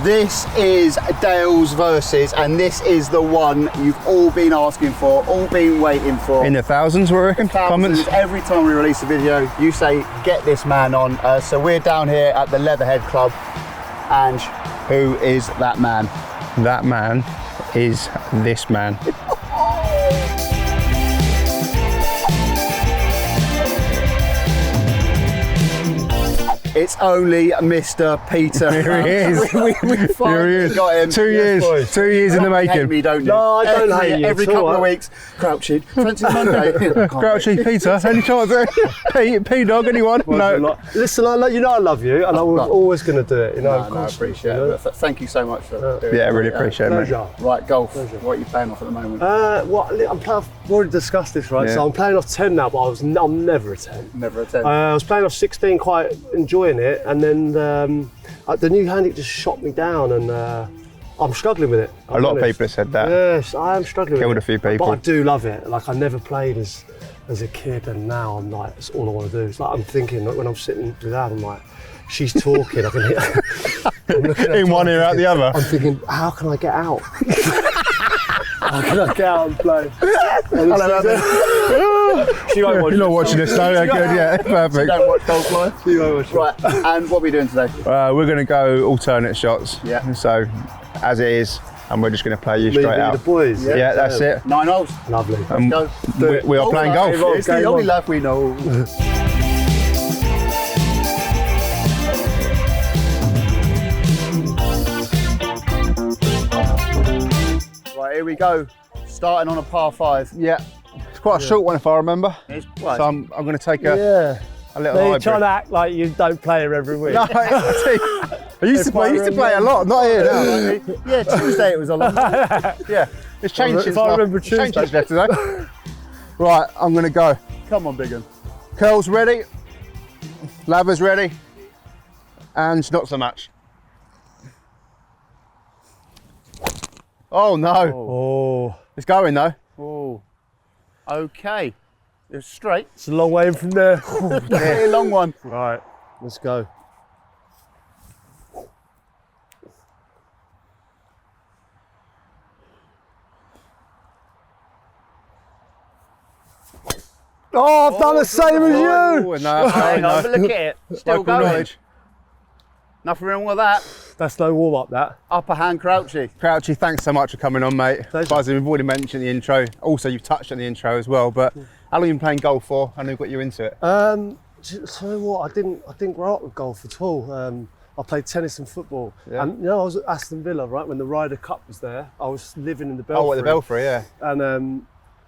This is Dales versus, and this is the one you've all been asking for, all been waiting for. In the thousands, we reckon. Thousands. Comments. Every time we release a video, you say, get this man on. So we're down here at the Leatherhead Club. And who is that man? That man is this man. It's only Mr. Peter. Here he is. we finally got him. 2 years. Boys. 2 years in the You hate making. me, don't you? No, I don't hate you. Every It's couple all of right. weeks, Crouchy. Fancy Monday. Grouchy Peter, any chance? P-Dog, anyone? No. Listen, you know I love you, and I was always going to do it. You know, of No, I course. appreciate it. Thank you so much for doing it. Yeah, I really appreciate it, mate. Pleasure. Right, golf. What are you playing off at the moment? I've already discussed this, right? Yeah. So I'm playing off 10 now, but I'm never a 10. Never a 10. I was playing off 16, quite enjoying it, and then the new handicap just shot me down, and I'm struggling with it. A lot of people have said that. Yes, I am struggling Killed with it. a few people. But I do love it. Like, I never played as a kid, and now I'm like, it's all I want to do. It's like, I'm thinking, like, when I'm sitting with her, I'm like, she's talking, I can hear In one ear, out the other. I'm thinking, how can I get out? How can I get out and play? She won't watch. You're not watching this, though. Good, yeah, perfect. Don't watch golf live. She won't watch. Right, and what are we doing today? We're going to go alternate shots. Yeah. So, as it is, and we're just going to play you Me straight being out. the boys. Yeah, that's it. 9 holes. Lovely. Go. We are playing golf. It's the only life we know. Right, here we go. Starting on a par 5. Yeah. It's quite a short one, if I remember. It's So I'm going to take a little You're hybrid. trying to act like you don't play her every week. No, I used to play a lot, not here now. Yeah, Tuesday it was a lot. Yeah, it's changed since If I remember Tuesday. yesterday. Right, I'm going to go. Come on, big one. Curls ready, lathers ready, and not so much. Oh no, Oh, it's going though. Oh, okay. It's straight. it's a long way in from there. Very long one. Right, let's go. Oh, I've done the same as you. Oh, no, Hang on, but look at it. Still Local going. knowledge. Nothing wrong with that. That's no warm up, that. Upper hand crouchy. Crouchy, thanks so much for coming on, mate. Pleasure. Buzzing, we've already mentioned the intro. Also, you've touched on the intro as well. But how long have you been playing golf for? I know got you into it. So what? I didn't grow up with golf at all. I played tennis and football. Yeah. And I was at Aston Villa, right, when the Ryder Cup was there. I was living in the Belfry. Oh, at the Belfry, yeah. And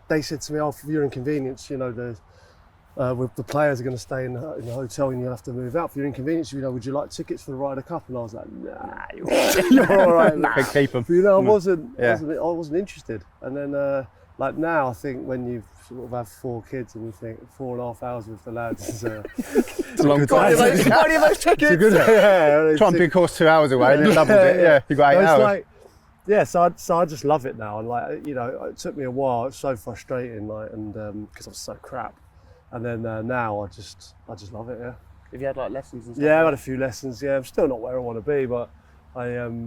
they said to me, "Oh, for your inconvenience, with the players are going to stay in the hotel and you'll have to move out. For your inconvenience, would you like tickets for the Ryder Cup?" And I was like, "Nah, you're all right." Could keep them. But, I wasn't interested. And then, like now, I think when you sort of have 4 kids and you think 4.5 hours with the lads is It's a long Got time. any of those tickets? yeah. Try and be, of course, 2 hours away and then double it. Yeah, you got 8 It's hours. like, yeah, so I just love it now, and like it took me a while. It's so frustrating, like, and because I was so crap, and then now I just love it. Yeah. Have you had like lessons and stuff? Yeah, I've had a few lessons. Yeah, I'm still not where I want to be, but I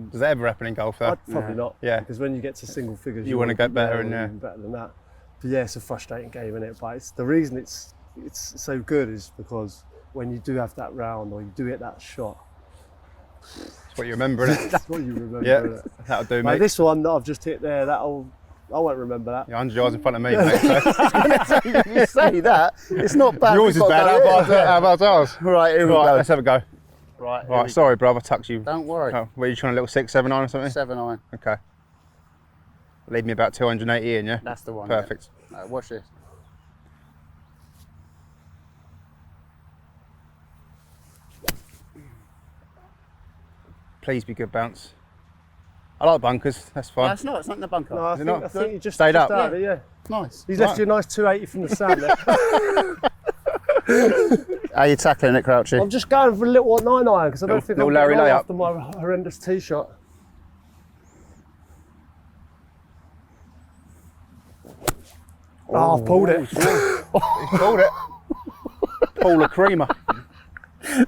Does that ever happen in golf, though? probably not. Yeah. Because when you get to single figures, You wanna get better, and and yeah. even better than that. But yeah, it's a frustrating game, isn't it? But it's the reason it's so good is because when you do have that round or you do hit that shot, That's what you remember, innit? that's what you remember. Yeah, innit? that'll do, Like mate. this one that I've just hit there, I won't remember that. You're 100 yards in front of me, mate. So. You say that, it's not bad. Yours We've is got bad. to go How here. about ours? Right, here we Right, go. let's have a go. Right, here Right, we sorry, brother, tucked you. Don't worry. Oh, were you trying a little 6, 7 iron or something? 7 iron. Okay. Leave me about 280 in, yeah? That's the one. Perfect. Yeah. Watch this. Please be good bounce. I like bunkers, that's fine. That's not. It's not in the bunker. No, not? I think you just Stayed up. out of it, yeah. Nice. He's left you a nice 280 from the sand there. How you tackling it, Crouchy? I'm just going for a little 9 iron because I don't think Little I'm Larry getting on layup. after my horrendous tee shot. Oh, I've pulled it. He's pulled it. Pull a creamer.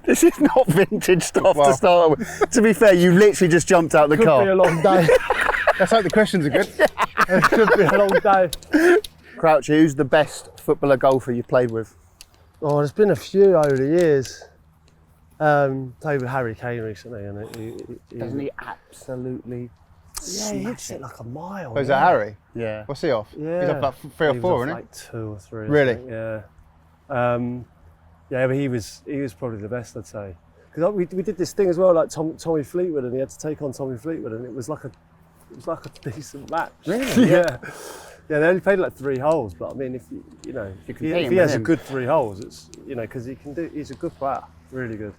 This is not vintage stuff Well. to start with. To be fair, you literally just jumped out the Could car. be a long day. Let's hope the questions are good. It could be a long day. Crouchy, who's the best footballer golfer you played with? Oh, there's been a few over the years. Played with Harry Kane recently, and Doesn't he absolutely Yeah, he hits it like a mile. Oh, is that Harry? Yeah. What's he off? Yeah. He's off like 3 or He 4, was isn't off he? like 2 or 3. Really? I think, yeah. Yeah, but he was probably the best, I'd say. Because we did this thing as well, like Tommy Fleetwood, and he had to take on Tommy Fleetwood, and it was like a decent match. Really? Yeah. Yeah, they only played like 3 holes, but I mean, if he has a good 3 holes, it's because he's a good player, really good.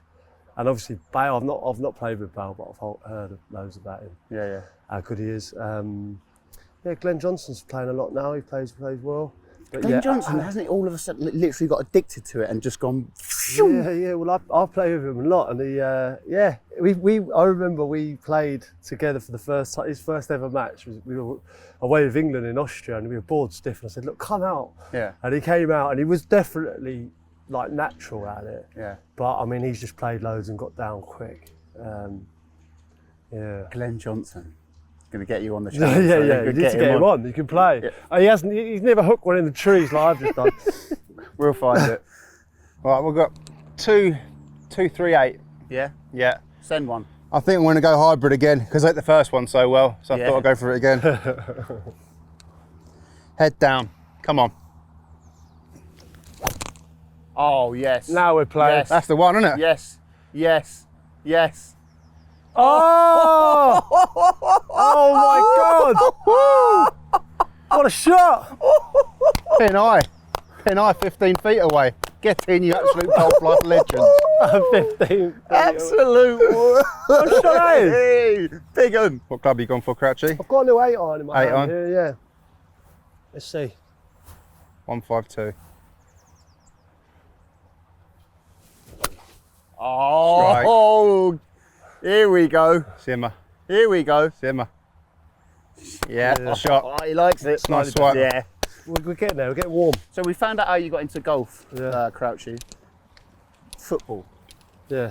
And obviously Bale, I've not played with Bale, but I've heard loads about him. Yeah. How good he is. Yeah, Glenn Johnson's playing a lot now. He plays well. But Glenn yeah, Johnson, hasn't he all of a sudden literally got addicted to it and just gone? Yeah. Well, I play with him a lot, and I remember we played together for the first time. His first ever match was we were away with England in Austria, and we were bored stiff. And I said, "Look, come out." Yeah. And he came out, and he was definitely like natural at it. Yeah. But I mean, he's just played loads and got down quick. Yeah. Glenn Johnson. Going to get you on the show. Yeah, so you need to get him on. You can play. Yeah. He's never hooked one in the trees like I've just done. We'll find it. Right, we've got 238. Yeah. Yeah. Send one. I think I'm going to go hybrid again because I hit the first one so well, so I thought I'd go for it again. Head down. Come on. Oh yes. Now we're playing. Yes. That's the one, isn't it? Yes. Oh! Oh my God! What a shot! Pin high, 15 feet away. Get in, you absolute golf life legends. 15. Absolute. What shot that is? Hey, big un. What club are you gone for, Crouchy? I've got a new 8 iron in my 8 hand iron? here, yeah. Let's see. 152. Oh, here we go. Simmer. Here we go. Simmer. Yeah, shot. Oh, he likes it. Nice swipe. Yeah. We're getting there, we're getting warm. So we found out how you got into golf, Yeah. Crouchy. Football. Yeah.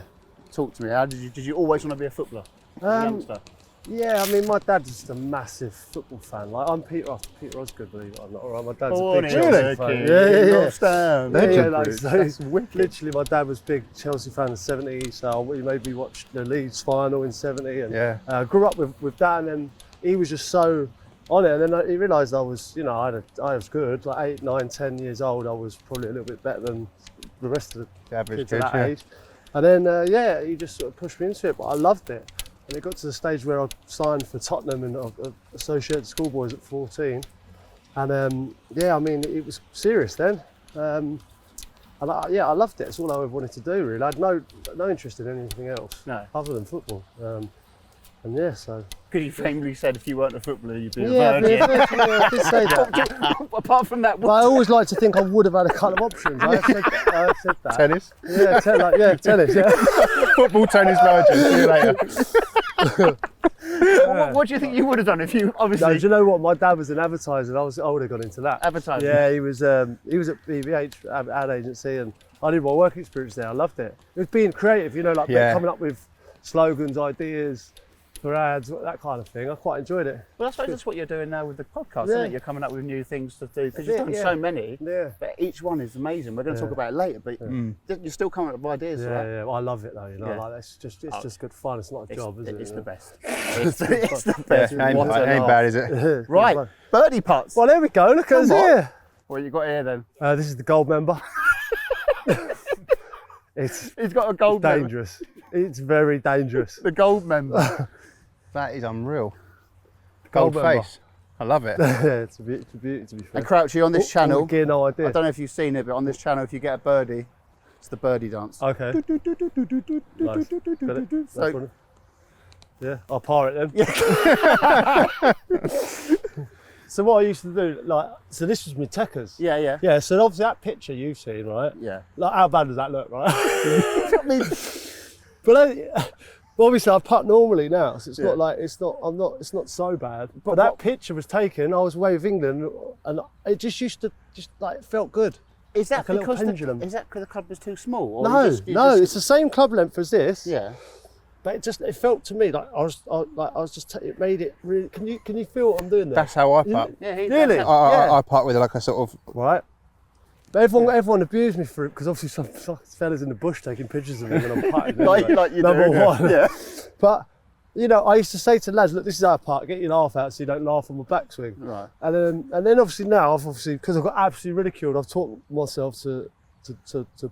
Talk to me. How did you always want to be a footballer? Youngster. Yeah, I mean, my dad's just a massive football fan. Like, I'm Peter Osgood, believe it or not. All right, my dad's a big Chelsea fan. That's wicked. Literally, my dad was big Chelsea fan in the 70s, so he made me watch the Leeds final in 70. And Yeah. grew up with that, and then he was just so on it. And then he realised I was, I was good. Like 8, 9, 10 years old, I was probably a little bit better than the rest of the average kids kid, at that age. And then, he just sort of pushed me into it, but I loved it. And it got to the stage where I signed for Tottenham and Associated Schoolboys at 14. And I mean, it was serious then. And I loved it. It's all I ever wanted to do, really. I had no interest in anything else other than football. So. Because you famously said if you weren't a footballer, you'd be a Yeah, virgin. I did say that. Apart from that, But I always like to think I would have had a couple of options. I have said that. Tennis. Yeah, tennis, yeah. Football, tennis, virgin. See you later. what do you think you would have done if you obviously... No, do you know what? My dad was an advertiser, and I would have gone into that. Advertising? Yeah, he was at BBH, ad agency, and I did my work experience there. I loved it. It was being creative, coming up with slogans, ideas for ads, that kind of thing. I quite enjoyed it. Well, I suppose that's what you're doing now with the podcast, Yeah. isn't it? You're coming up with new things to do, because you've done so many, but each one is amazing. We're going to talk about it later, but you're still coming up with ideas, right? Yeah, well, I love it though, like, it's just good fun. It's not a job, is it? It's the best. It's the best. Yeah, ain't bad, is it? Right, birdie putts. Well, there we go, look at us here. What you got here then? This is the gold member. He's got a gold member. Dangerous. It's very dangerous. The gold member. That is unreal. Gold Gold member. face. I love it. Yeah, it's a beauty to be fair. And Crouchy, on this channel, Gear, no idea. I don't know if you've seen it, but on this channel, if you get a birdie, it's the birdie dance. Okay. Nice. Got it? So, yeah, I'll par it then. So what I used to do, so this was my Tekkers. yeah. Yeah, so obviously that picture you've seen, right? Yeah. Like, how bad does that look, right? But obviously I putt normally now, so it's not so bad. But that picture was taken, I was away with England, and it just used to, it felt good. Is that like a little because pendulum. is that because the club was too small? Or No, you it's the same club length as this. yeah. But it felt to me like it made it really. Can you feel what I'm doing there? That's how I putt. Yeah, Really? I putt with like a sort of. Right. But everyone abused me for it because obviously some fellas in the bush taking pictures of me when I'm putting. like you Number do. one. Yeah. But you know, I used to say to lads, look, this is our putt. Get your laugh out so you don't laugh on my backswing. Right. And then obviously now because I've got absolutely ridiculed, I've taught myself to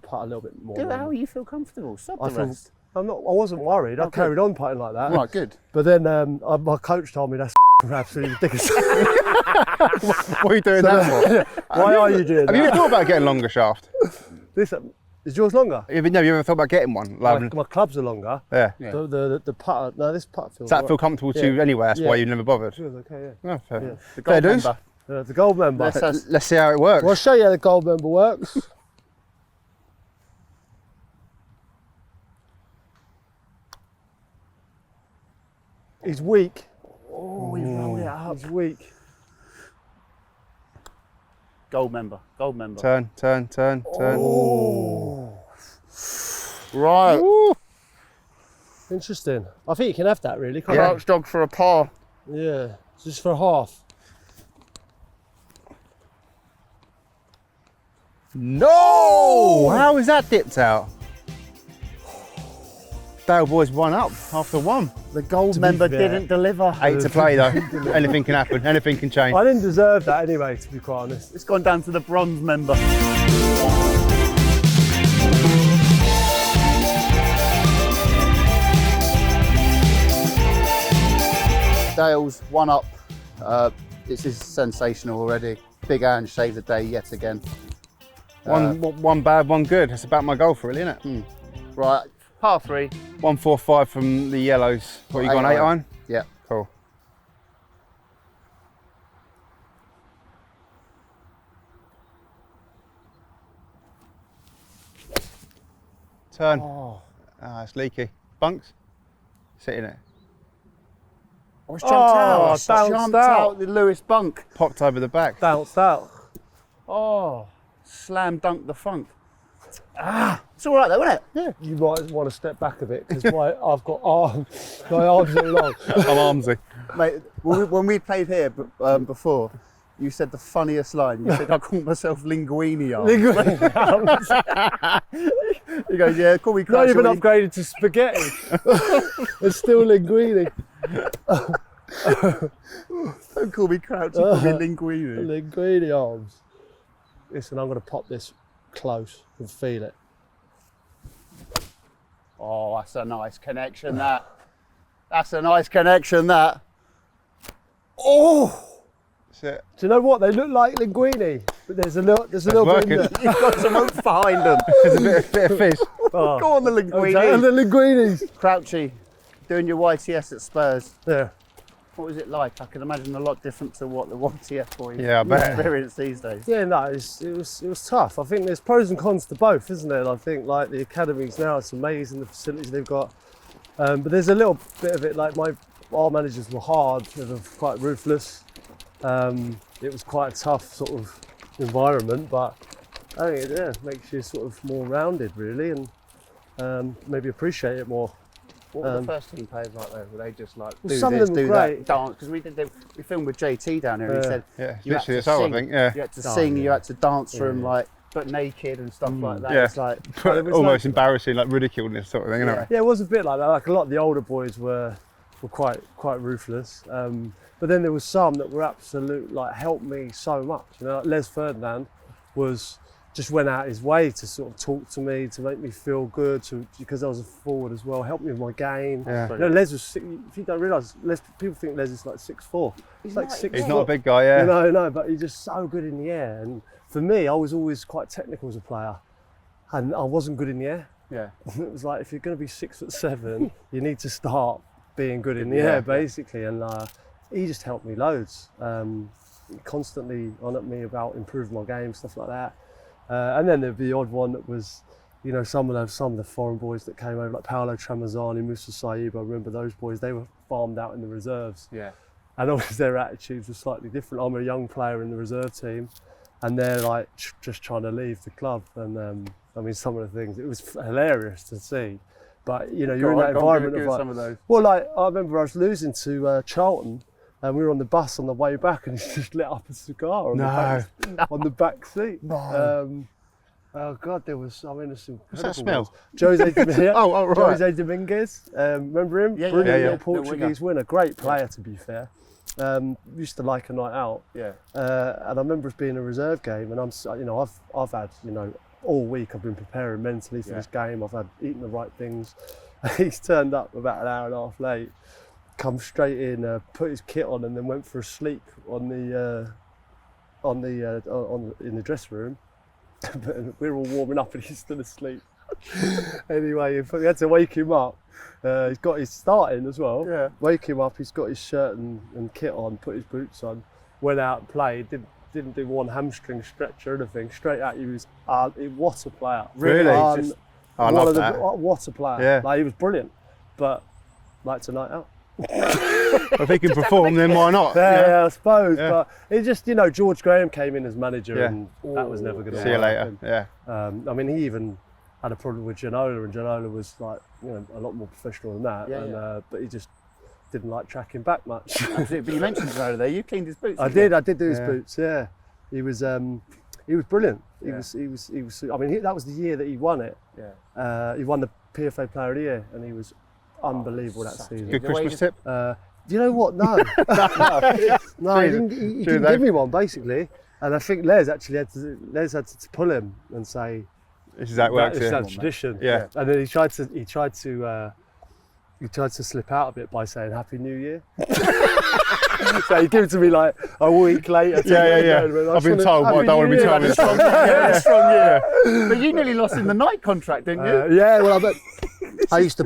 putt a little bit more. Do how you feel comfortable. Stop the rest. I wasn't worried. I carried on putting like that. Right, good. But then my coach told me that's absolutely ridiculous. What are you doing that for? Why are you doing Have you that? ever thought about getting longer shaft? This is yours longer? You ever thought about getting one? My clubs are longer. Yeah. Yeah. The putter. No, this putter feels. Does that right. feel comfortable to you anyway? That's why you never bothered. Feels okay. Yeah. No, fair. Yeah. The Fair gold dues. member. The gold member. Let's see how it works. Well, I'll show you how the gold member works. He's weak. Oh, we rolled it up. He's weak. Gold member. Gold member. Turn. Oh. Right. Ooh. Interesting. I think you can have that really. Can't Crouch dog for a par. you? Yeah. Just for half. No! How is that dipped out? Dale boys 1 up after 1. The gold be member fair. didn't deliver. 8 to play though. Anything can happen. Anything can change. I didn't deserve that anyway, to be quite honest. It's gone down to the bronze member. Dale's 1 up. This is sensational already. Big Ange saved the day yet again. One bad, one good. That's about my golf, really, isn't it? Right, par 3. 145 from the yellows. What you got, 8 iron? Yeah. Cool. Turn. It's leaky. Bunks? Sitting it. I was jumped out. bounced out. The Lewis bunk. Popped over the back. Bounced out. Oh, slam dunk the funk. It's all right though, isn't it? Yeah. You might want to step back a bit because I've got arms. My arms are long. I'm armsy. Mate, when we played here before, you said the funniest line. You said, I call myself linguini arms. He goes, yeah, call me Not Crouch. even upgraded to spaghetti. It's still linguini. Don't call me Crouch, call me linguini. Linguini arms. Listen, I'm going to pop this close and feel it. Oh, that's a nice connection, that. That's a nice connection, that. Oh! That's it. Do you know what? They look like linguini, but there's a little bit in working. there. You've got some oomph behind them. There's a bit of fish. Oh. Go on the Okay, linguini. and the linguinis. Crouchy, doing your YTS at Spurs. Yeah. What was it like? I can imagine a lot different to what the YTF boys Yeah, I bet. experience these days. Yeah, no, it was tough. I think there's pros and cons to both, isn't there? I think like the academies now, it's amazing the facilities they've got. But there's a little bit of it like our managers were hard, they were quite ruthless. It was quite a tough sort of environment, but I think it makes you sort of more rounded really, and maybe appreciate it more. What were the first team players like though? Were they just like do some of this, them were do great. that, dance? Because we filmed with JT down here, and he said Yeah, you had literally to this whole, I sing. think. Yeah. You had to sing, you had to dance for him Yeah. like but naked and stuff like that. Yeah. It's like it was Almost like- embarrassing, like ridiculing this sort of thing, isn't it? Yeah, it was a bit like that. Like a lot of the older boys were quite ruthless. But then there was some that were absolute, like helped me so much. You know, like Les Ferdinand just went out his way to sort of talk to me, to make me feel good, because I was a forward as well, helped me with my game. Yeah. You know, Les was, if you don't realise, people think Les is like 6'4". He's like not- 6 He's foot. not a big guy, yeah. No, but he's just so good in the air. And for me, I was always quite technical as a player, and I wasn't good in the air. yeah. It was like, if you're going to be 6'7", you need to start being good in the Yeah. air, basically. And he just helped me loads. He constantly on at me about improving my game, stuff like that. And then there'd be the odd one that was, you know, some of the foreign boys that came over, like Paolo Tramezzani, Musa Saib. I remember those boys. They were farmed out in the reserves, Yeah. and obviously their attitudes were slightly different. I'm a young player in the reserve team. and they're like just trying to leave the club. And I mean, some of the things, it was hilarious to see. But you know, you're in that environment of like, some of those. well, like I remember I was losing to Charlton, and we were on the bus on the way back, and he just lit up a cigar on the back seat. No. Oh God, there was. I mean, there's some. What's that smell? Jose Dominguez. Oh, right. Jose Dominguez. Remember him? Yeah, Brilliant yeah. little Portuguese winner. Great player, to be fair. Used to like a night out. Yeah. And I remember it being a reserve game, and I've had, all week I've been preparing mentally for this game. I've had eaten the right things. He's turned up about an hour and a half late, come straight in, put his kit on, and then went for a sleep in the dressing room. But we were all warming up, and he's still asleep. Anyway, we had to wake him up. He's got his start in as well. Yeah. Wake him up. He's got his shirt and kit on. Put his boots on. Went out and played. Didn't do one hamstring stretch or anything. Straight out. He was what a player. Really? I love that. What a player. Yeah. Like, he was brilliant. But like tonight out. If he can perform, then why not? Yeah, I suppose. Yeah. But it just, George Graham came in as manager, and that was never going to work. See you later. Yeah. I mean, he even had a problem with Ginola, and Ginola was like, a lot more professional than that. But he just didn't like tracking back much. Absolutely. But you mentioned Ginola there. You cleaned his boots. I did do his boots. Yeah, he was brilliant. He Yeah. was. I mean, that was the year that he won it. Yeah. He won the PFA Player of the Year, and he was unbelievable that season. Good Christmas tip. Do you know what? No, no, he didn't give me one basically. And I think Les had to pull him and say, This is how it works. It's Yeah. that tradition. Yeah. And then he tried to slip out a bit by saying Happy New Year. So he gave it to me like a week later. Yeah. I've been told, but I don't want to be told. It's strong. Yeah, strong year. But you nearly lost in the night contract, didn't you? Yeah, well, I used to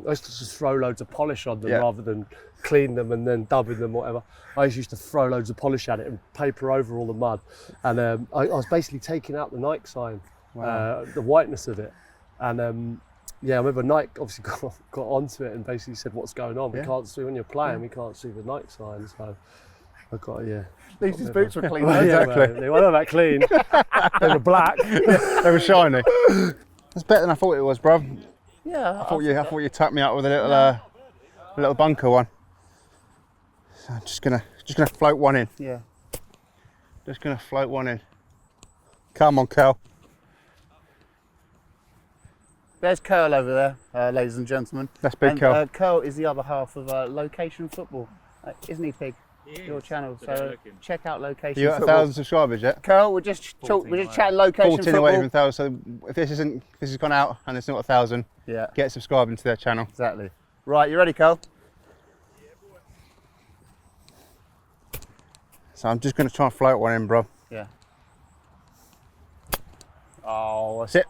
just throw loads of polish on them rather than clean them and then dubbing them, whatever. I used to throw loads of polish at it and paper over all the mud. And I was basically taking out the Nike sign, the whiteness of it. And I remember Nike obviously got onto it and basically said, what's going on? We can't see when you're playing, we can't see the Nike sign. So I got, At least his boots were clean. Exactly. They weren't that clean. They were black. They were shiny. That's better than I thought it was, bruv. Yeah. I thought you tapped me up with a little bunker one. So I'm just gonna float one in. Yeah. Just gonna float one in. Come on, Cal. There's Curl over there, ladies and gentlemen. That's big Curl. Curl is the other half of Location Football, isn't he, Pig? Your channel. So check out Location You got Football. 1,000 subscribers yet? Curl, we're just chatting Location 14 Football. away from 1,000. So if this has gone out and it's not 1,000, get subscribing to their channel. Exactly. Right, you ready, Curl? So I'm just gonna try and float one in, bro. Yeah. Oh, That's it.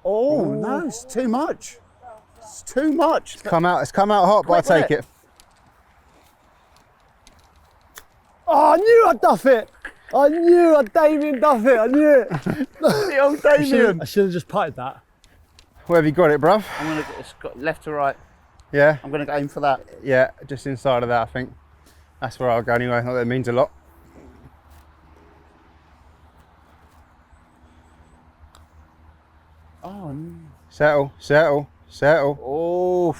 Oh no, it's too much. It's too much. It's come out hot, but I take it. Oh, I knew I'd duff it. I knew I'd Damien duff it. I knew it. The old Damien. I should have just putted that. Where have you got it, bruv? It's got left to right. Yeah? I'm gonna aim for that. Yeah, just inside of that, I think. That's where I'll go anyway. Not that it means a lot. Oh no. Settle. Oh.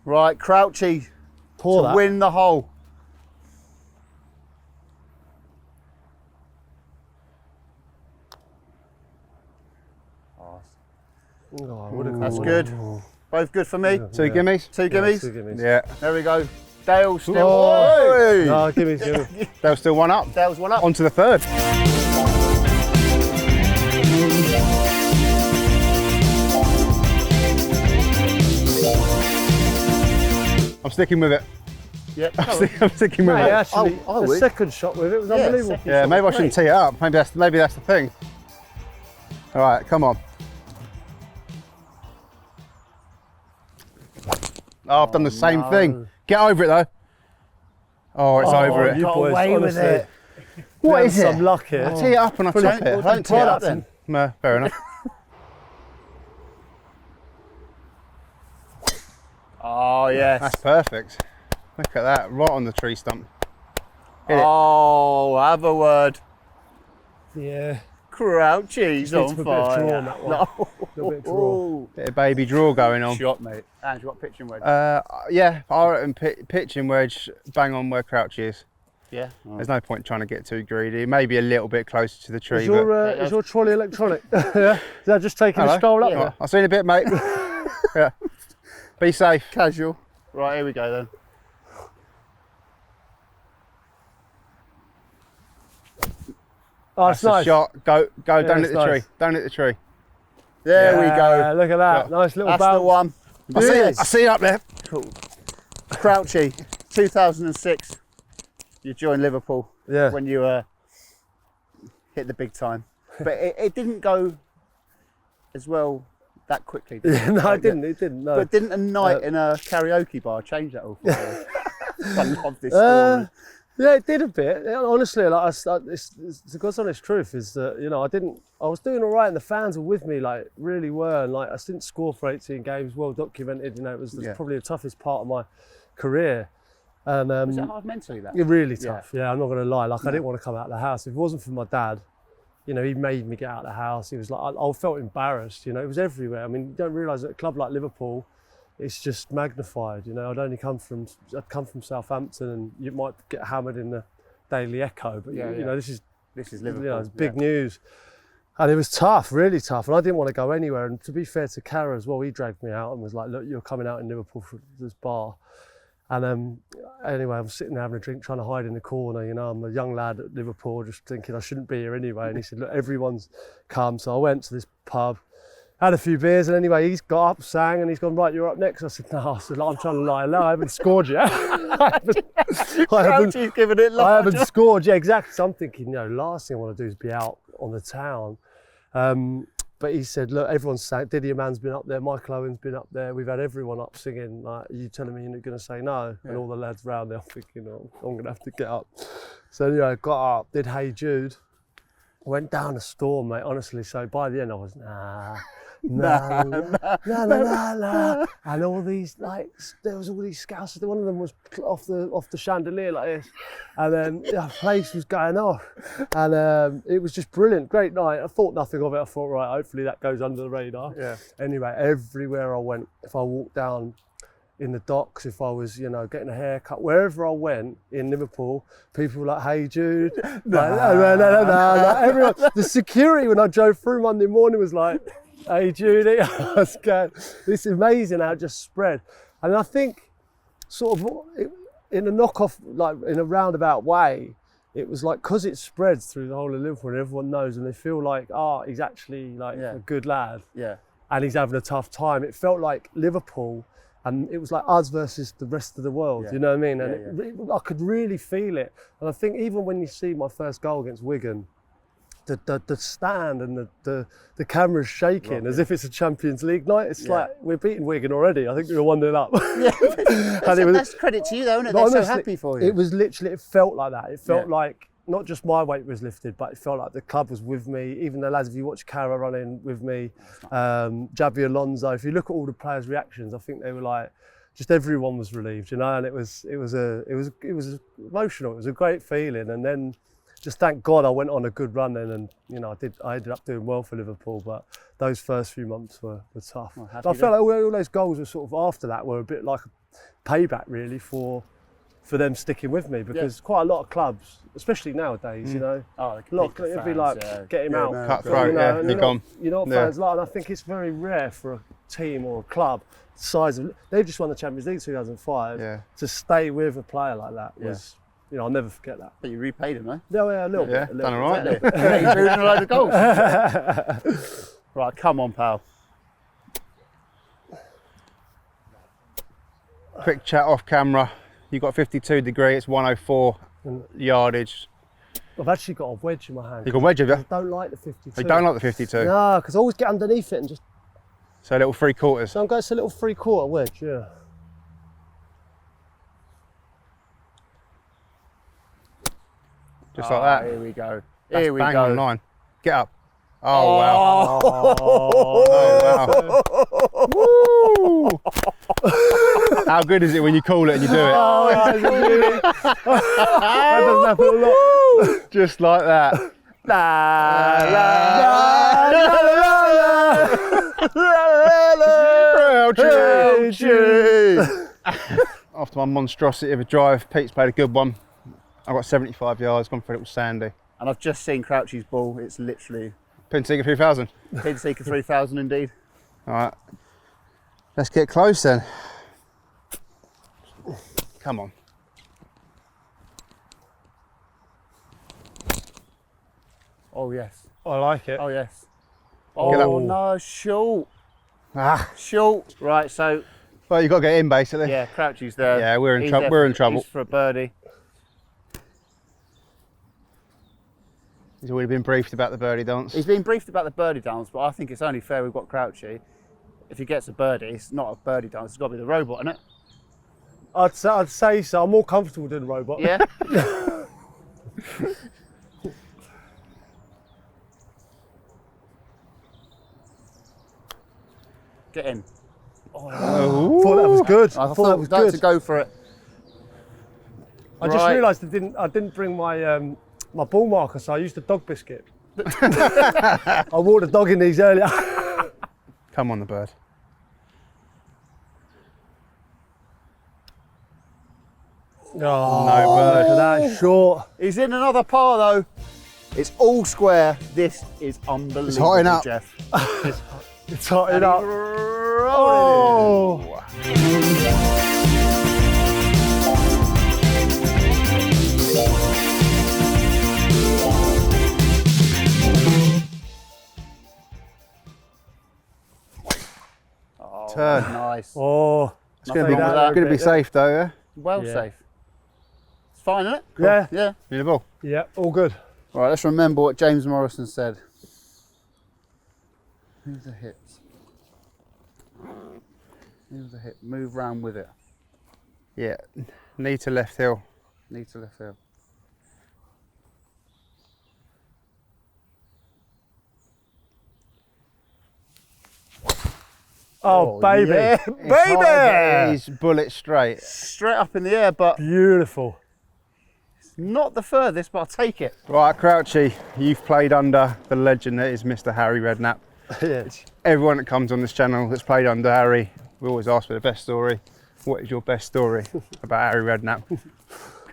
Right, Crouchy Pour to that. win the hole. That's good. Both good for me. Two gimmies? Two gimmies. 2 gimmies. Yeah. There we go. Dale still. Oh. No, give me. Dale's still one up. Dale's one up. On to the third. I'm sticking with it. Yeah. I'm sticking with Mate, it. actually, I the would. second shot with it was unbelievable. second Yeah, maybe I shouldn't tee it up. Maybe that's the thing. All right, come on. Oh, I've done the same thing. Get over it though. Oh, it's over it. You Got boys, away with honestly, it. What is it? Some luck here. I tee it up and I top it. Don't tee it up then. No, fair enough. Oh yes. That's perfect. Look at that, right on the tree stump. Hit it. Oh, have a word. Yeah. Crouchy's on Needs a bit of fire. draw on that one. No. A bit of draw. Bit of baby draw going on. Shot, mate. And you got pitching wedge. Yeah, I reckon pitching wedge, bang on where Crouch is. Yeah. There's no point trying to get too greedy. Maybe a little bit closer to the tree. Is your trolley electronic? Yeah. Is that just taking a stroll up? Yeah. I'll see you in a bit, mate. Yeah. Be safe. Casual. Right, here we go then. Oh, it's That's a nice. shot. Go Yeah, down it's at the tree. nice. Down at the tree. There we go. Look at that. Yeah. Nice little That's bounce. the one. Yes. I see you up there. Cool. Crouchy, 2006. You joined Liverpool Yeah. when you hit the big time. But it didn't go as well that quickly. Did it? No, it didn't. It didn't. No. But didn't a night in a karaoke bar change that all for you? I love this story. Yeah, it did a bit. Honestly, like the God's honest truth is that I was doing all right, and the fans were with me, like really were, and like I didn't score for 18 games, well documented. It was probably the toughest part of my career. And Was it hard mentally that? really tough. Yeah, I'm not going to lie. Like I didn't want to come out of the house. If it wasn't for my dad, he made me get out of the house. He was like, I felt embarrassed. It was everywhere. I mean, you don't realise at a club like Liverpool, it's just magnified. I'd come from Southampton, and you might get hammered in the Daily Echo, but this is Liverpool. it's big news. And it was tough, really tough. And I didn't want to go anywhere. And to be fair to Kara as well, he dragged me out and was like, look, you're coming out in Liverpool for this bar. And anyway, I'm sitting there having a drink, trying to hide in the corner. I'm a young lad at Liverpool, just thinking I shouldn't be here anyway. And he said, look, everyone's come. So I went to this pub, had a few beers, and anyway, he's got up, sang, and he's gone, right, you're up next. I said, no, I'm trying to lie low. I haven't scored yet. I haven't scored. Yeah, exactly. So I'm thinking, last thing I want to do is be out on the town. But he said, look, everyone's sang. Didier Mann's been up there. Michael Owen's been up there. We've had everyone up singing. Like, are you telling me you're going to say no? Yeah. And all the lads round there, I'm thinking, I'm going to have to get up. So anyway, I got up, did Hey Jude. Went down a storm, mate, honestly. So by the end, I was, nah. And all these, there was all these scouts. One of them was off the chandelier like this. And then the place was going off. And it was just brilliant. Great night. I thought nothing of it. I thought, right, hopefully that goes under the radar. Yeah. Anyway, everywhere I went, if I walked down in the docks, if I was, getting a haircut, wherever I went in Liverpool, people were like, hey Jude. No. Everyone, the security when I drove through Monday morning was like, hey Judy. I was going, this is amazing how it just spread. And I think sort of in a knockoff, like in a roundabout way, it was like, because it spreads through the whole of Liverpool and everyone knows and they feel like, he's actually a good lad. Yeah. And he's having a tough time. It felt like Liverpool, and it was like us versus the rest of the world, you know what I mean? And I could really feel it. And I think even when you see my first goal against Wigan, the stand and the camera's shaking as if it's a Champions League night. It's like, we're beating Wigan already. I think we were 1-0 up. That's credit to you though, isn't it? They're honestly, so happy for you. It was literally, it felt like that. It felt like, not just my weight was lifted, but it felt like the club was with me. Even the lads, if you watch Cara running with me, Javi Alonso, if you look at all the players' reactions, I think they were like, just everyone was relieved, and it was emotional. It was a great feeling, and then just thank God I went on a good run then, and I ended up doing well for Liverpool. But those first few months were tough. Well, I felt like all those goals were sort of after that were a bit like a payback really for them sticking with me, because quite a lot of clubs, especially nowadays, it'd be like, get him out, cutthroat, you're gone. You know what fans like, and I think it's very rare for a team or a club the size of, they've just won the Champions League 2005, to stay with a player like that was, I'll never forget that. But you repaid him, eh? Yeah, a little bit. Yeah, done all right. You're doing a load of goals. Right, come on, pal. Quick chat off camera. You've got 52 degree, it's 104 yardage. I've actually got a wedge in my hand. You got a wedge, have you? I don't like the 52. You don't like the 52? No, because I always get underneath it and just... So a little 3/4. So I'm going to a little 3/4 wedge, yeah. Just like that. Here we go. That's Here we bang go. on line. Get up. Oh, wow. Oh, wow. How good is it when you call it and you do it? Oh, that doesn't happen a lot. Just like that. After my monstrosity of a drive, Pete's played a good one. I've got 75 yards, gone for a little sandy. And I've just seen Crouchy's ball. It's literally Pin Seeker 3000. Pin Seeker 3000 indeed. All right, let's get close then. Come on. Oh yes. I like it. Oh yes. Get up. Oh no, short. Ah, Short. Right, so well, you got to get in basically. yeah, Crouchy's there. Yeah, we're in He's trouble. there We're for- in trouble. He's for a birdie. He's already been briefed about the birdie dance. He's been briefed about the birdie dance, but I think it's only fair we've got Crouchy. If he gets a birdie, it's not a birdie dance, it's got to be the robot, isn't it? I'd say so. I'm more comfortable doing robot. Yeah? Get in. Oh, Thought that was good. I thought that was like good. to go for it. I just Right. realised I didn't bring my my ball marker, so I used a dog biscuit. I walked the dog in these earlier. come on, the bird. Oh, No bird. look at that short. He's in another par though. It's all square. This is unbelievable, It's hotting up. Jeff. It's hotting And up. he rolled it in. Oh. Oh, Turn. nice. Oh. It's going Nothing wrong with that. to be safe though, yeah? Well Yeah. safe. It's fine, isn't it? Yeah. Yeah. Need a ball. Yeah. All good. All right, let's remember what James Morrison said. Move the hips. Move the hip. Move round with it. Yeah. Knee to left heel. Knee to left heel. Oh, baby. Yeah, It's hard to get baby! these bullets straight. Straight up in the air, but Beautiful. not the furthest, but I'll take it. Right, Crouchy, you've played under the legend that is Mr. Harry Redknapp. Yes. Everyone that comes on this channel that's played under Harry, we always ask for the best story. What is your best story about Harry Redknapp?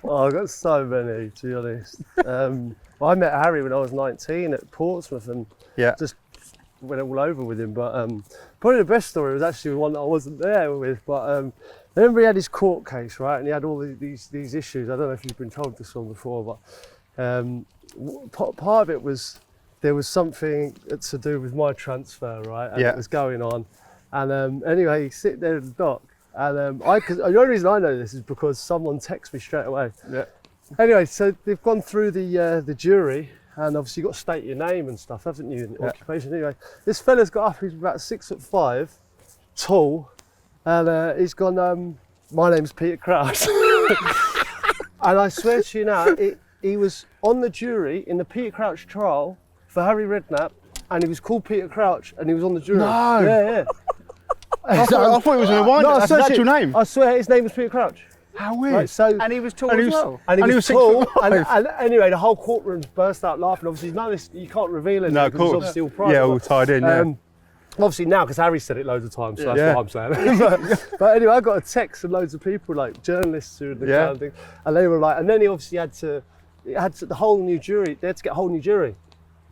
Oh, I've got so many, to be honest. I met Harry when I was 19 at Portsmouth and Yeah. just went all over with him. But probably the best story was actually one that I wasn't there with. But I remember he had his court case, right? And he had all these issues. I don't know if you've been told this one before, but part of it was there was something to do with my transfer, right? And Yeah. it was going on. And anyway, he's sitting there in the dock. And the only reason I know this is because someone texted me straight away. Yeah. Anyway, so they've gone through the jury, and obviously you've got to state your name and stuff, haven't you? And Yeah. occupation. Anyway, this fella's got up. He's about 6'5", tall, and he's gone. My name's Peter Crouch, and I swear to you now, he was on the jury in the Peter Crouch trial for Harry Redknapp, and he was called Peter Crouch, and he was on the jury. No. Yeah. I thought it was a reminder. That's his actual name. I swear his name was Peter Crouch. How weird. Right, so And he was tall And as he was- well. and he And he was was tall, 6'5". and anyway, the whole courtroom burst out laughing. Obviously, none of this you can't reveal anything No, of because it's course. obviously all private. Yeah, all tied in, yeah. Obviously now, because Harry said it loads of times, so Yeah. that's what I'm saying. but anyway, I got a text from loads of people, like journalists who were in the Yeah. crowd, and they were like, and then he obviously had to the whole new jury. They had to get a whole new jury.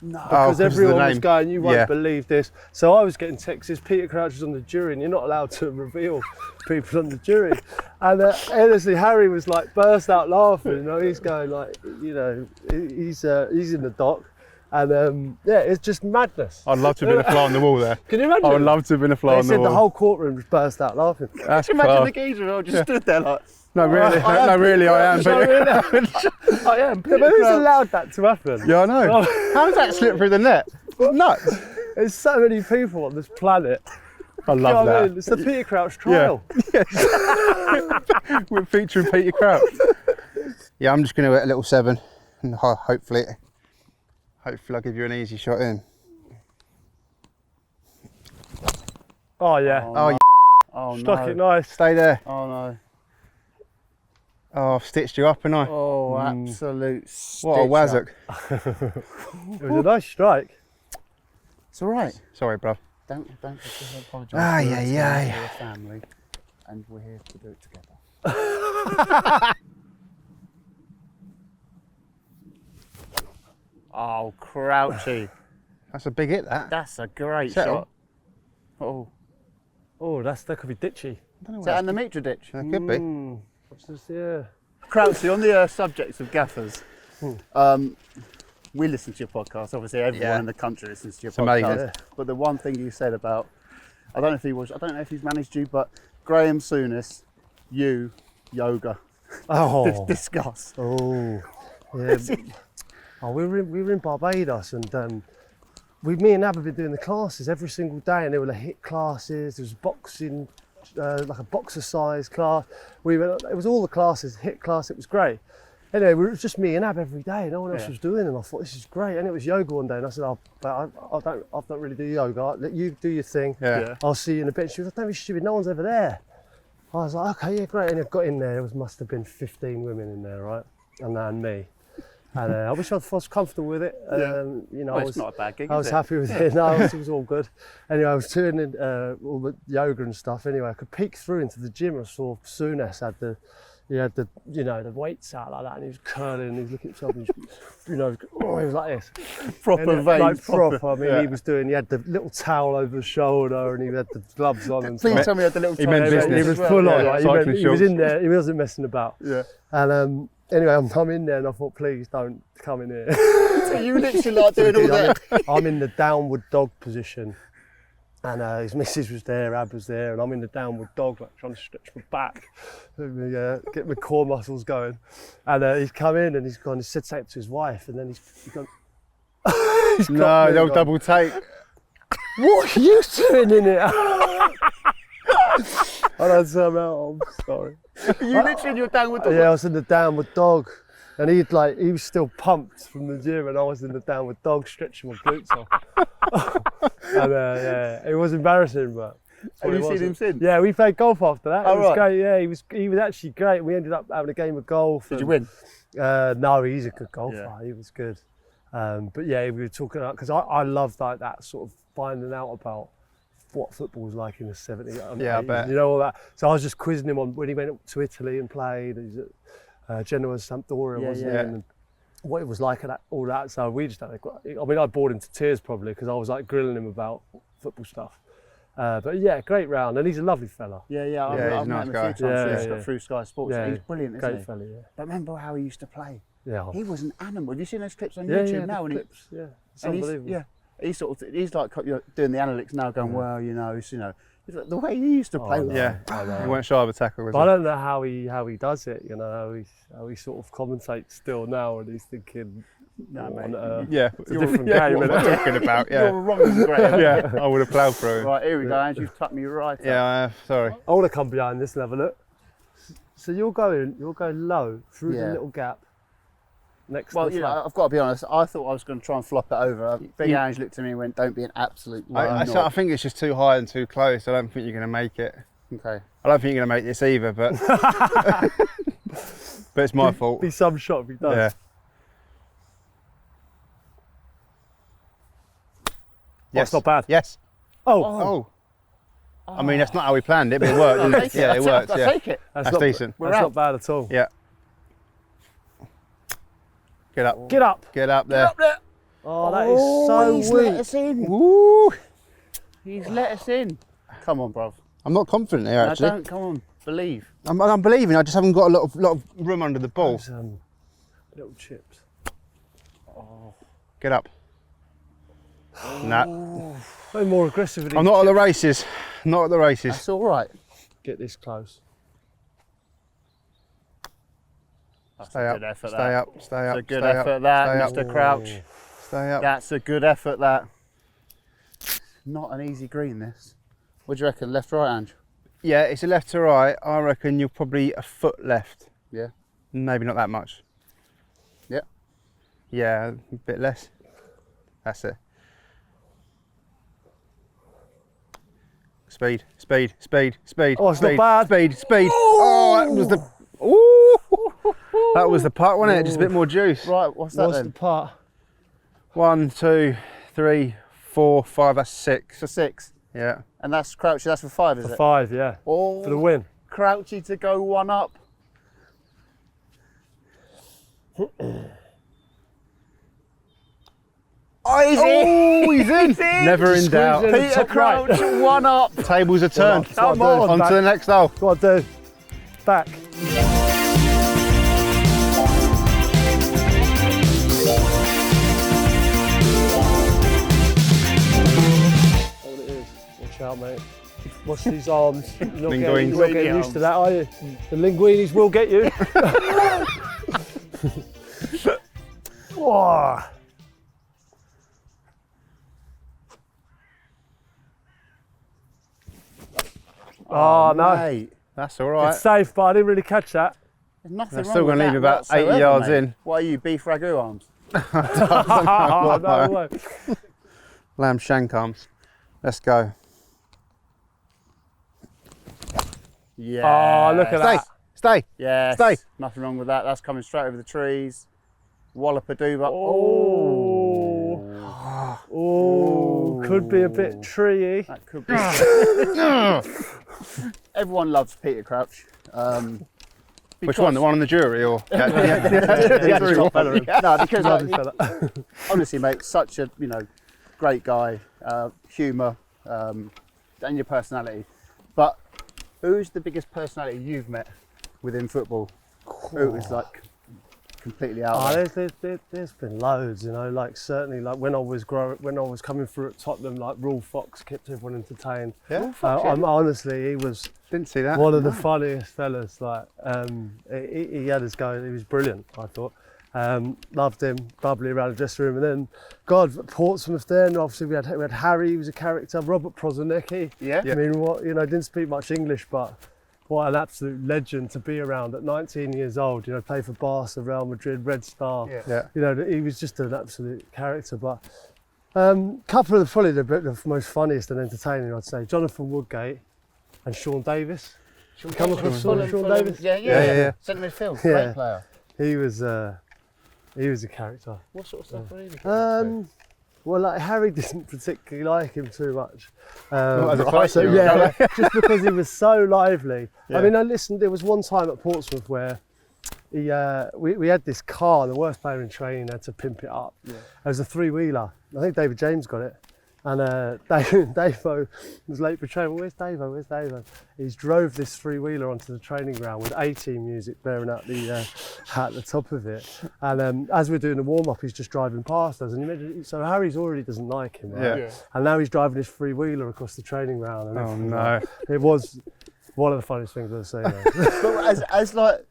No. Because of the everyone was name. going, you won't Yeah. believe this. So I was getting texts, Peter Crouch is on the jury and you're not allowed to reveal people on the jury. And honestly, Harry was like burst out laughing. You know, he's going like, you know, he's in the dock. And yeah, it's just madness. I'd love to have been a fly on the wall there. Can you imagine? I would love to have been a fly They on the said wall. the whole courtroom just burst out laughing. That's Imagine class. the geezer all just stood there like, No, really, I am really, I am. No, But really. I am Yeah, Peter but who's Crouch. allowed that to happen? yeah, I know. How does that slip through the net? Nuts. There's so many people on this planet. I You know love what I that. mean? It's the Peter Crouch trial. We're featuring Peter Crouch. Yeah, I'm just going to hit a little 7, and hopefully I'll give you an easy shot in. Oh yeah. Oh, Oh Struck no. it nice. Stay there. Oh no. Oh, I've stitched you up, haven't I? Oh, absolute What a stitch wazzock. up. It was a nice strike. It's all right. Sorry, bruv. Don't apologise. Ay, We're a ay, team, ay. we're a family, and we're here to do it together. Oh, Crouchy. That's a big hit, that. That's a great Settle. shot. Oh, Oh, that could be ditchy. I don't know is what that in the Mitra ditch? that could be. What's this? Yeah. Crouchy, on the subject of gaffers, we listen to your podcast. Obviously, everyone Yeah. in the country listens to your It's podcast. amazing. But the one thing you said about, I don't know if he's managed you, but Graham Souness, you, yoga, Oh. discuss. Oh. Yeah. Oh, we were in Barbados, and me and Ab have been doing the classes every single day, and there were the HIIT classes. There was boxing, like a boxer-size class. It was all the classes, HIIT class. It was great. Anyway, it was just me and Ab every day. No one else was doing, and I thought this is great. And it was yoga one day, and I said, I don't really do yoga. Let you do your thing. Yeah. I'll see you in a bit. She was like, don't be stupid. No one's ever there. I was like, okay, yeah, great. And I got in there. Must have been 15 women in there, right? And me. And I wish I was comfortable with it. You know, Well, it's not a bad gig, I was is it? happy with it. No, it was all good. Anyway, I was doing all the yoga and stuff. Anyway, I could peek through into the gym. I saw Souness had the weights out like that, and he was curling. And he was looking at himself. And he was like this. Proper And, veins. like proper. I mean, Yeah. he had the little towel over his shoulder, and he had the gloves on and Please stuff. tell me you had the little He meant tie business. He was as well. full on. Yeah, Like, cycling he was shorts. in there. He wasn't messing about. Yeah. And anyway, I'm in there, and I thought, please don't come in here. So you literally like doing all that. I'm in the downward dog position, and his missus was there, Ab was there, and I'm in the downward dog, like trying to stretch my back, and, get my core muscles going. And he's come in and he's said something to his wife, and then he's gone. He's No, got me they'll and gone, double take. What are you doing in it? And I said, I'm sorry. You literally in your downward dog. Yeah, I was in the downward dog, and he was still pumped from the gym, and I was in the downward dog stretching my glutes off. And it was embarrassing, but. Have you seen him since? Yeah, we played golf after that. Oh, It was right. great. Yeah, he was actually great. We ended up having a game of golf. Did you win? No, he's a good golfer. Yeah. He was good. But yeah, we were talking about, because I loved like that sort of finding out about what football was like in the 70s. Yeah, I bet. You know, all that. So I was just quizzing him on when he went up to Italy and played. He's at Genoa Sampdoria, Yeah, wasn't yeah. he? And what it was like and all that. So we just had I bored him to tears probably, because I was like grilling him about football stuff. But yeah, great round, and he's a lovely fella. Yeah. Yeah, he's I've a met nice him guy. a few times Yeah. through Sky Sports. Yeah, He's brilliant, isn't Great he? fella, yeah. But remember how he used to play? Yeah. He was an animal. Have you seen those clips on Yeah, YouTube yeah, now? the And clips, yeah. It's and unbelievable. he's like doing the analytics now, going, well, it's the way he used to play. no. Yeah, I know. he weren't shy of a tackle, was But I he? don't know how he does it. You know, how he sort of commentates still now, and he's thinking, No, what mate. on earth? Yeah, It's a different yeah, game, what isn't am I it? talking about? You're Yeah, wrong, Graham. yeah, I would have ploughed through him. Right, here we go, Ange. You've tucked me right up. Yeah, sorry. I want to come behind this and have a look. So you're going low through Yeah. the little gap next Well, to the flag. I've got to be honest. I thought I was going to try and flop it over. Big You- Ange looked at me and went, "Don't be an absolute I knob." think it's just too high and too close. I don't think you're going to make it. Okay. I don't think you're going to make this either, but but it's my fault. Be some shot if he does. Yeah. That's not bad. Yes. Oh, Oh. I mean, that's not how we planned it, but it worked, didn't it? Yeah, it worked. I'll Yeah. take it. That's not, decent. We're That's out. not bad at all. Yeah. Get up. Get up. Get up there. Up there. Oh, that is he's so let weak. us in. Woo! He's let us in. Come on, bruv. I'm not confident here, No, actually. don't. Come on. Believe. I'm believing. I just haven't got a lot of room under the ball. Those, little chips. Get up. Nah. Way more aggressive with I'm these not at the chips. races. Not at the races. That's all right. Get this close. That's Stay a up. good effort. Stay that. up. Stay up. That's a good stay effort. Up, That, stay Mr. Up, Crouch. stay up. That's a good effort. That. Not an easy green. This. What do you reckon? Left, right, Ange? Yeah, it's a left to right. I reckon you're probably a foot left. Yeah. Maybe not that much. Yeah. Yeah, a bit less. That's it. Speed, speed, speed, speed. Oh, it's not speed, bad. Speed, speed. Oh, that was the. Ooh. That was the putt, wasn't it? Just a bit more juice. Right, what's that What's then? the putt? 1, 2, 3, 4, 5. That's 6. For 6. Yeah. And that's Crouchy, that's for 5, is For it? 5, yeah. Oh, For the win. Crouchy to go 1 up. Oh, he's in! He's in. Never in Squeeze doubt. in. Peter Top right. Crouch, 1 up. Tables are turned. That's what I Come do. on. On Back. to the next hole. What I do? Back. All it is. Watch out, mate. Watch these arms. You're not Linguines. getting used to that, are you? The linguinis will get you. Whoa. Oh, no. Mate, That's all right. It's safe, but I didn't really catch that. there's nothing They're wrong still with gonna leave that about 80 whatsoever, yards mate. in. What are you, beef ragu arms? Oh, no way. Lamb shank arms. Let's go. Yeah. Oh, look at Stay. that. Stay. Yes. Stay. Nothing wrong with that. That's coming straight over the trees. Wallop a dooba. Oh. Oh, could be a bit treey. That could be. Everyone loves Peter Crouch. Which one? The one on the jury or? Yeah, Everyone. top fella. No, because Lovely fella. honestly, mate, such a great guy, humour, and your personality. But who's the biggest personality you've met within football? Who is like completely out Oh, there? there's been loads, like certainly like when I was coming through at Tottenham, like Rule Fox kept everyone entertained. Yeah. I'm honestly, he was Didn't see that. one of the funniest fellas. Like he had his go. He was brilliant, I thought. Loved him, bubbly around the dressing room, and then God, Portsmouth. Then obviously we had Harry. He was a character. Robert Prozinecki. Yeah. I mean, didn't speak much English, but what an absolute legend to be around at 19 years old. Play for Barca, Real Madrid, Red Star. Yeah. Yeah. He was just an absolute character. But couple of probably the most funniest and entertaining, I'd say, Jonathan Woodgate and Sean Davis. Come across Sean Davis? Yeah. Centre midfield, Yeah. great player. He was a character. What sort of stuff were you? Well, like Harry didn't particularly like him too much. As a player, so, you yeah, were. just because he was so lively. Yeah. I mean, I listened. There was one time at Portsmouth where we had this car. The worst player in training had to pimp it up. Yeah. It was a 3-wheeler. I think David James got it. And Davo was late for training. Where's Davo? He's drove this 3-wheeler onto the training ground with A-Team music blaring out at the top of it. And as we're doing the warm-up, he's just driving past us. And you imagine, so Harry's already doesn't like him, right? Yeah. And now he's driving his 3-wheeler across the training ground. And Oh everything. no. It was one of the funniest things I've seen. But as like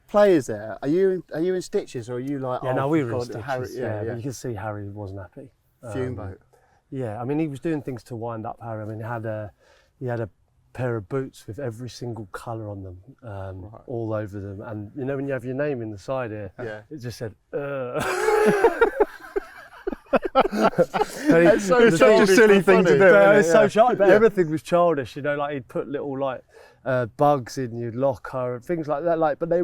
players there, are you in stitches or are you like? Yeah, oh, no, we were in God, stitches. Harry, But you could see Harry wasn't happy. Fume boat. Yeah, I mean, he was doing things to wind up Harry. I mean, he had a pair of boots with every single colour on them, all over them. And when you have your name in the side here, Yeah. it just said, It's so It's such a childish silly but thing to funny. do. But isn't it's it? so Yeah. childish, but everything was childish, like he'd put little bugs in your locker and things like that. But he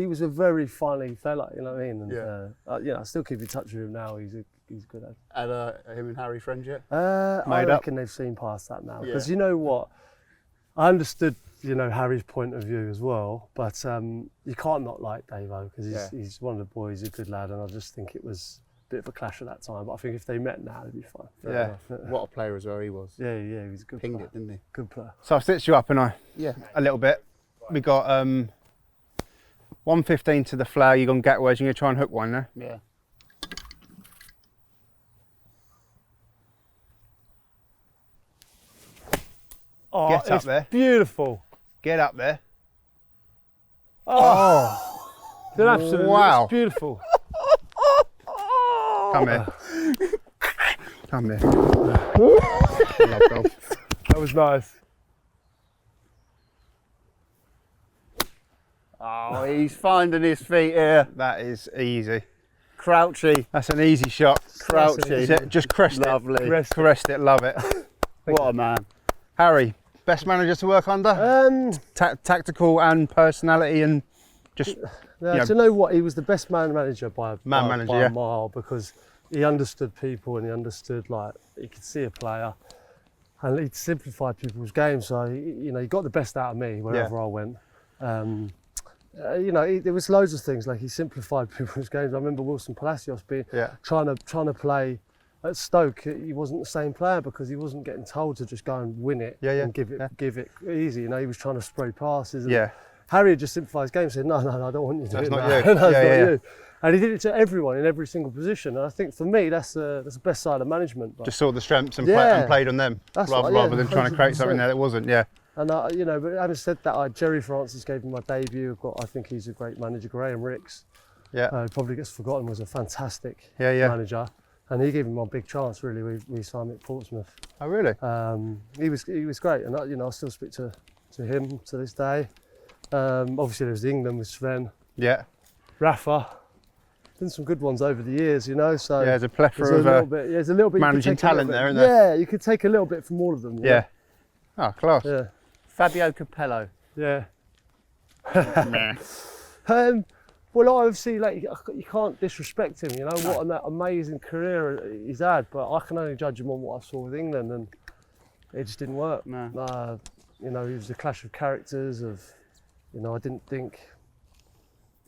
was a very funny fella, you know what I mean? And I still keep in touch with him now. He's a good lad. And him and Harry friends yet? I Made up. reckon they've seen past that now. Yeah. Because you know what? I understood, Harry's point of view as well, but you can't not like Davo because he's one of the boys, he's a good lad, and I just think it was a bit of a clash at that time. But I think if they met now, they'd be fine. Yeah. What a player as well he was. Yeah, he was a good Pinged player. it, didn't he? Good player. So I've stitched you up, and a Yeah. little bit. We got 115 to the flag. You're gonna get words. You're gonna try and hook one there. Yeah. Oh, Get up it's there. beautiful. Get up there. Oh, it's an absolute, Wow. it's beautiful. Come here. Come here. I love golf. That was nice. Oh, he's finding his feet here. That is easy. Crouchy. That's an easy shot. Crouchy. Just crest Lovely. it. Crest it. Love it. What a man. Harry, best manager to work under? Tactical and personality and just... No, you do you know what? He was the best manager by a mile, because he understood people and he understood, like, he could see a player and he simplified people's games. So, you know, he got the best out of me wherever I went. You know, there was loads of things, like he simplified people's games. I remember Wilson Palacios trying to play at Stoke. He wasn't the same player because he wasn't getting told to just go and win it and give it easy. You know, he was trying to spray passes. And Harry had just simplified his game, said, no, I don't want you to do that. That's not you. And he did it to everyone in every single position. And I think for me, that's the best side of management. But just saw the strengths and played on them rather than trying to create something there that wasn't. And you know, but having said that, Jerry Francis gave me my debut. I think he's a great manager. Graham Ricks, probably gets forgotten, was a fantastic manager, and he gave me my big chance. Really, we signed me at Portsmouth. Oh, really? He was great, and you know, I still speak to him to this day. Obviously, there's England with Sven. Yeah. Rafa. Been some good ones over the years, you know. So there's a plethora of there's a little bit managing talent there, isn't there? Yeah, you could take a little bit from all of them. Yeah. Oh, class. Yeah. Fabio Capello. Yeah. Well, obviously, like, you can't disrespect him. You know what an amazing career he's had, but I can only judge him on what I saw with England, and it just didn't work. No. You know, it was a clash of characters. You know, I didn't think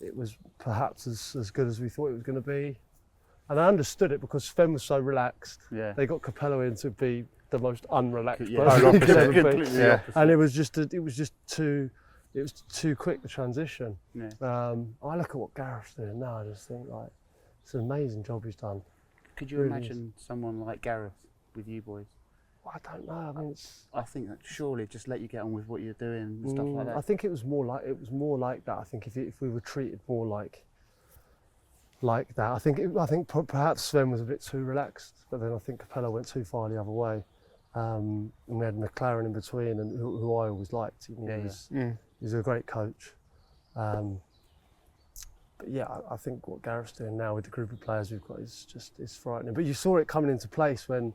it was perhaps as good as we thought it was going to be, and I understood it because Sven was so relaxed. Yeah. They got Capello in to be the most unrelaxed Yeah. person he could ever be. Completely opposite. And it was just too quick, the transition. Yeah. I look at what Gareth's doing now, I just think, like, it's an amazing job he's done. Could you imagine someone like Gareth with you boys? Well, I don't know. I mean, I think that surely just let you get on with what you're doing and stuff like that. I think it was more like that. I think if we were treated more like that, I think perhaps Sven was a bit too relaxed, but then I think Capello went too far the other way. And we had McLaren in between, and who I always liked. He's a great coach. But yeah, I think what Gareth's doing now with the group of players we've got is frightening. But you saw it coming into place when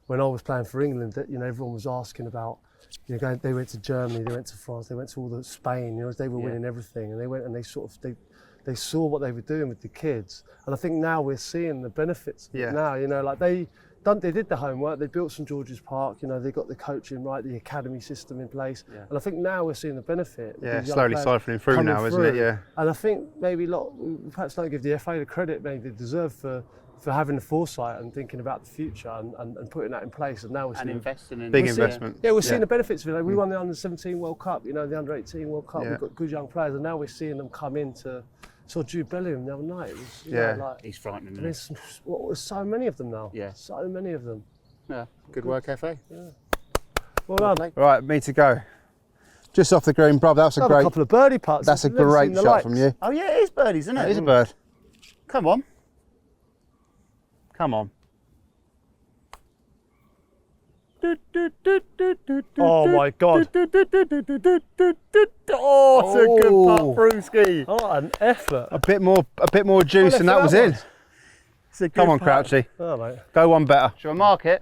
I was playing for England. That, you know, everyone was asking about, you know, they went to Germany, they went to France, they went to all the Spain. You know, they were winning everything, and they went and they they saw what they were doing with the kids. And I think now we're seeing the benefits of it now. You know, like they did the homework, they built St George's Park, you know, they got the coaching right, the academy system in place. Yeah. And I think now we're seeing the benefit. Yeah, slowly siphoning through now, isn't it? Yeah. And I think maybe we perhaps don't give the FA the credit maybe they deserve for having the foresight and thinking about the future and putting that in place. And now we're seeing investing in big investment. We're seeing the benefits of it. Like, we won the Under-17 World Cup, you know, the Under-18 World Cup. We've got good young players, and now we're seeing them come into. Saw Jude Bellingham the other night. It was, you know, like, he's frightening. There's so many of them now. Yeah. So many of them. Yeah. Good work, FA. Yeah. Well done. Right, me to go. Just off the green, bruv. That's a couple of birdie putts. That's a great shot from you. Oh yeah, it is birdies, isn't it? It is a bird. Come on. Come on. Oh my God. Oh, it's a good putt, Brewski. Oh, an effort. A bit more juice, and that was in. It's a good Come on, putt. Crouchy. Oh, mate. Go one better. Shall I mark it?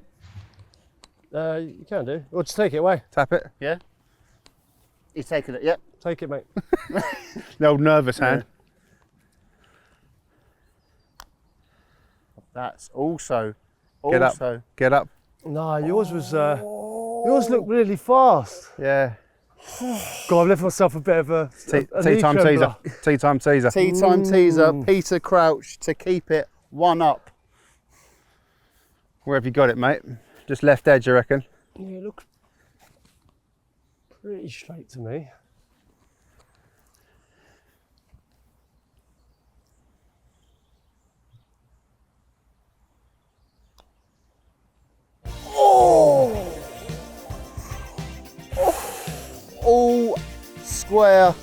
You can do. Or just take it away. Tap it. Yeah. He's taking it. Yep. Take it, mate. The old nervous hand. That's also. Get up. Get up. No, yours was. Yours looked really fast. Yeah. God, I've left myself a bit of a tea time teaser. Tea time teaser. Tea time teaser. Peter Crouch to keep it 1 up. Where have you got it, mate? Just left edge, I reckon. Yeah, it looks pretty straight to me. All square.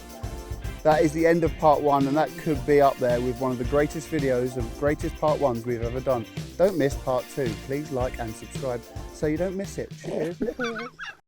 That is the end of part 1, and that could be up there with one of the greatest videos of greatest part 1s we've ever done. Don't miss part 2. Please like and subscribe so you don't miss it. Cheers.